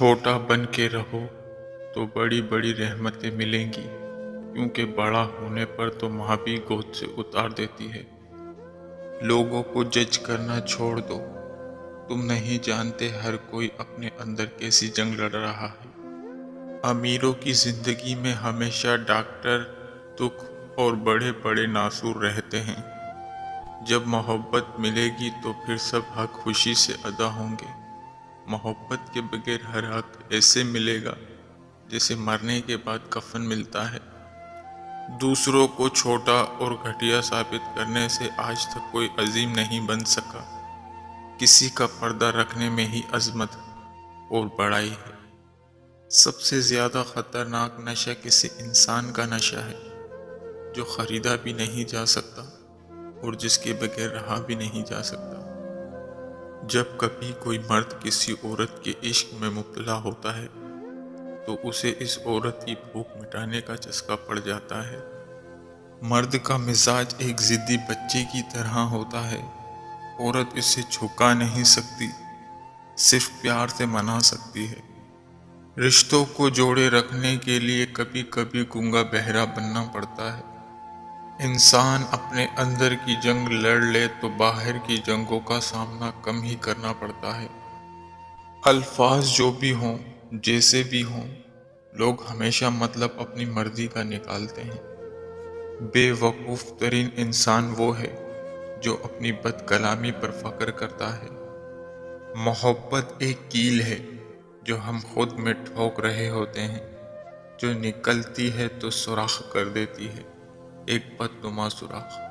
چھوٹا بن کے رہو تو بڑی بڑی رحمتیں ملیں گی، کیونکہ بڑا ہونے پر تو ماں بھی گود سے اتار دیتی ہے۔ لوگوں کو جج کرنا چھوڑ دو، تم نہیں جانتے ہر کوئی اپنے اندر کیسی جنگ لڑ رہا ہے۔ امیروں کی زندگی میں ہمیشہ ڈاکٹر، دکھ اور بڑے بڑے ناصور رہتے ہیں۔ جب محبت ملے گی تو پھر سب حق خوشی سے ادا ہوں گے۔ محبت کے بغیر ہر حق ایسے ملے گا جیسے مرنے کے بعد کفن ملتا ہے۔ دوسروں کو چھوٹا اور گھٹیا ثابت کرنے سے آج تک کوئی عظیم نہیں بن سکا۔ کسی کا پردہ رکھنے میں ہی عظمت اور بڑائی ہے۔ سب سے زیادہ خطرناک نشہ کسی انسان کا نشہ ہے جو خریدا بھی نہیں جا سکتا اور جس کے بغیر رہا بھی نہیں جا سکتا۔ جب کبھی کوئی مرد کسی عورت کے عشق میں مبتلا ہوتا ہے تو اسے اس عورت کی بھوک مٹانے کا چسکا پڑ جاتا ہے۔ مرد کا مزاج ایک ضدی بچے کی طرح ہوتا ہے۔ عورت اسے جھکا نہیں سکتی، صرف پیار سے منا سکتی ہے۔ رشتوں کو جوڑے رکھنے کے لیے کبھی کبھی گونگا بہرا بننا پڑتا ہے۔ انسان اپنے اندر کی جنگ لڑ لے تو باہر کی جنگوں کا سامنا کم ہی کرنا پڑتا ہے۔ الفاظ جو بھی ہوں، جیسے بھی ہوں، لوگ ہمیشہ مطلب اپنی مرضی کا نکالتے ہیں۔ بے وقوف ترین انسان وہ ہے جو اپنی بد کلامی پر فخر کرتا ہے۔ محبت ایک کیل ہے جو ہم خود میں ٹھوک رہے ہوتے ہیں، جو نکلتی ہے تو سوراخ کر دیتی ہے، ایک بدنما سوراخ۔